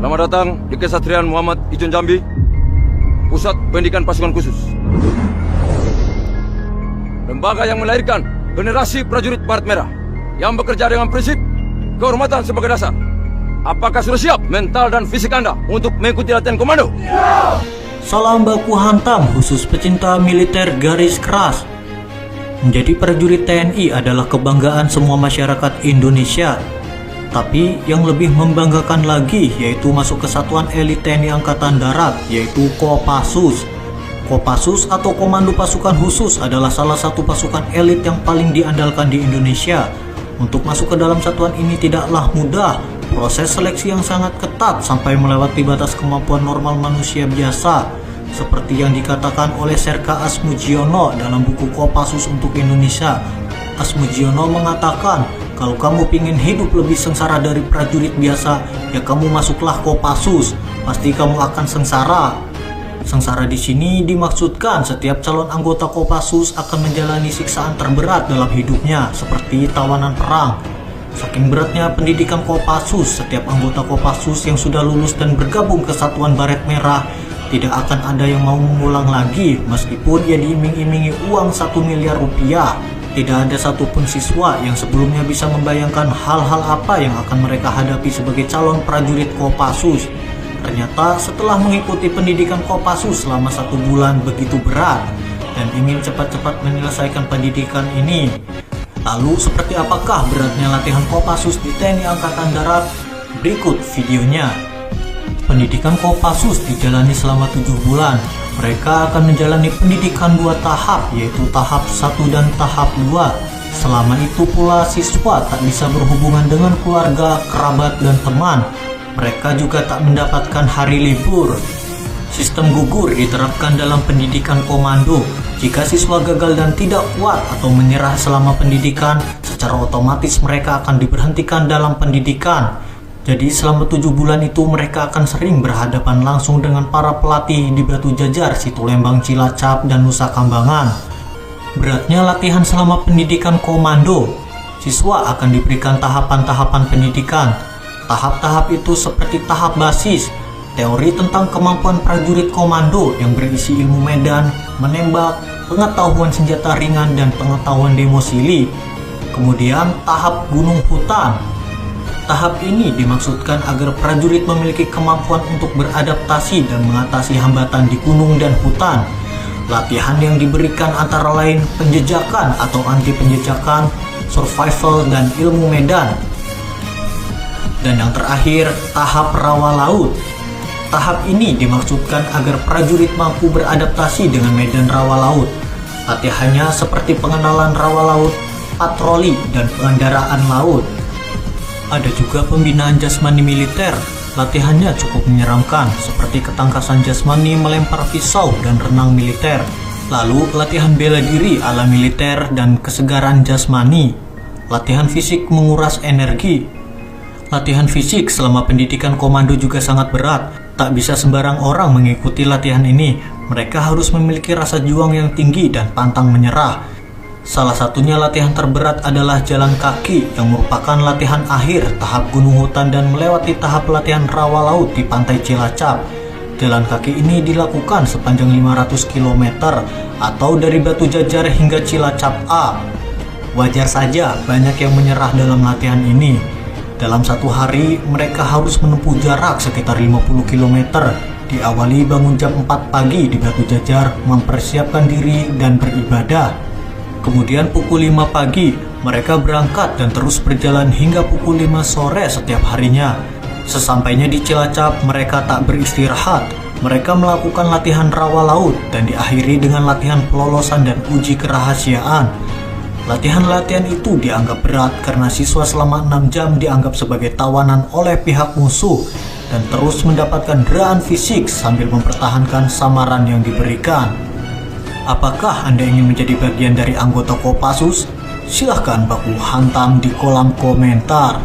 Selamat datang di Kesatrian Muhammad Ijon Jambi, Pusat Pendidikan Pasukan Khusus. Lembaga yang melahirkan generasi prajurit Baret Merah yang bekerja dengan prinsip kehormatan sebagai dasar. Apakah sudah siap mental dan fisik Anda untuk mengikuti latihan komando? Salam baku hantam khusus pecinta militer garis keras. Menjadi prajurit TNI adalah kebanggaan semua masyarakat Indonesia. Tapi yang lebih membanggakan lagi yaitu masuk ke satuan elit TNI Angkatan Darat, yaitu Kopassus. Kopassus atau Komando Pasukan Khusus adalah salah satu pasukan elit yang paling diandalkan di Indonesia. Untuk masuk ke dalam satuan ini tidaklah mudah. Proses seleksi yang sangat ketat sampai melewati batas kemampuan normal manusia biasa, seperti yang dikatakan oleh Serka Asmujiono dalam buku Kopassus untuk Indonesia. Asmujiono mengatakan, kalau kamu pingin hidup lebih sengsara dari prajurit biasa, ya kamu masuklah Kopassus. Pasti kamu akan sengsara. Sengsara di sini dimaksudkan setiap calon anggota Kopassus akan menjalani siksaan terberat dalam hidupnya, seperti tawanan perang. Saking beratnya pendidikan Kopassus, setiap anggota Kopassus yang sudah lulus dan bergabung ke Satuan Baret Merah tidak akan ada yang mau mengulang lagi, meskipun ia diiming-imingi uang 1 miliar rupiah. Tidak ada satupun siswa yang sebelumnya bisa membayangkan hal-hal apa yang akan mereka hadapi sebagai calon prajurit Kopassus. Ternyata setelah mengikuti pendidikan Kopassus selama 1 bulan begitu berat dan ingin cepat-cepat menyelesaikan pendidikan ini. Lalu seperti apakah beratnya latihan Kopassus di TNI Angkatan Darat? Berikut videonya. Pendidikan Kopassus dijalani selama 7 bulan. Mereka akan menjalani pendidikan 2 tahap, yaitu tahap 1 dan tahap 2. Selama itu pula siswa tak bisa berhubungan dengan keluarga, kerabat, dan teman. Mereka juga tak mendapatkan hari libur. Sistem gugur diterapkan dalam pendidikan komando. Jika siswa gagal dan tidak kuat atau menyerah selama pendidikan, secara otomatis mereka akan diberhentikan dalam pendidikan. Jadi selama 7 bulan itu mereka akan sering berhadapan langsung dengan para pelatih di Batu Jajar, Situlembang, Cilacap, dan Nusa Kambangan. Beratnya latihan selama pendidikan komando. Siswa akan diberikan tahapan-tahapan pendidikan. Tahap-tahap itu seperti tahap basis, teori tentang kemampuan prajurit komando yang berisi ilmu medan, menembak, pengetahuan senjata ringan, dan pengetahuan demosili. Kemudian tahap gunung hutan. Tahap ini dimaksudkan agar prajurit memiliki kemampuan untuk beradaptasi dan mengatasi hambatan di gunung dan hutan. Latihan yang diberikan antara lain penjejakan atau anti penjejakan, survival, dan ilmu medan. Dan yang terakhir, tahap rawa laut. Tahap ini dimaksudkan agar prajurit mampu beradaptasi dengan medan rawa laut. Latihannya seperti pengenalan rawa laut, patroli, dan pengendaraan laut. Ada juga pembinaan jasmani militer. Latihannya cukup menyeramkan, seperti ketangkasan jasmani, melempar pisau, dan renang militer. Lalu latihan bela diri ala militer dan kesegaran jasmani. Latihan fisik menguras energi. Latihan fisik selama pendidikan komando juga sangat berat. Tak bisa sembarang orang mengikuti latihan ini. Mereka harus memiliki rasa juang yang tinggi dan pantang menyerah. Salah satunya latihan terberat adalah jalan kaki yang merupakan latihan akhir tahap gunung hutan dan melewati tahap latihan rawa laut di pantai Cilacap. Jalan kaki ini dilakukan sepanjang 500 km atau dari Batu Jajar hingga Cilacap A. Wajar saja banyak yang menyerah dalam latihan ini. Dalam 1 hari mereka harus menempuh jarak sekitar 50 km. Diawali bangun jam 4 pagi di Batu Jajar, mempersiapkan diri dan beribadah. Kemudian pukul 5 pagi, mereka berangkat dan terus berjalan hingga pukul 5 sore setiap harinya. Sesampainya di Cilacap, mereka tak beristirahat. Mereka melakukan latihan rawa laut dan diakhiri dengan latihan pelolosan dan uji kerahasiaan. Latihan-latihan itu dianggap berat karena siswa selama 6 jam dianggap sebagai tawanan oleh pihak musuh dan terus mendapatkan deraan fisik sambil mempertahankan samaran yang diberikan. Apakah Anda ingin menjadi bagian dari anggota Kopassus? Silahkan baku hantam di kolom komentar.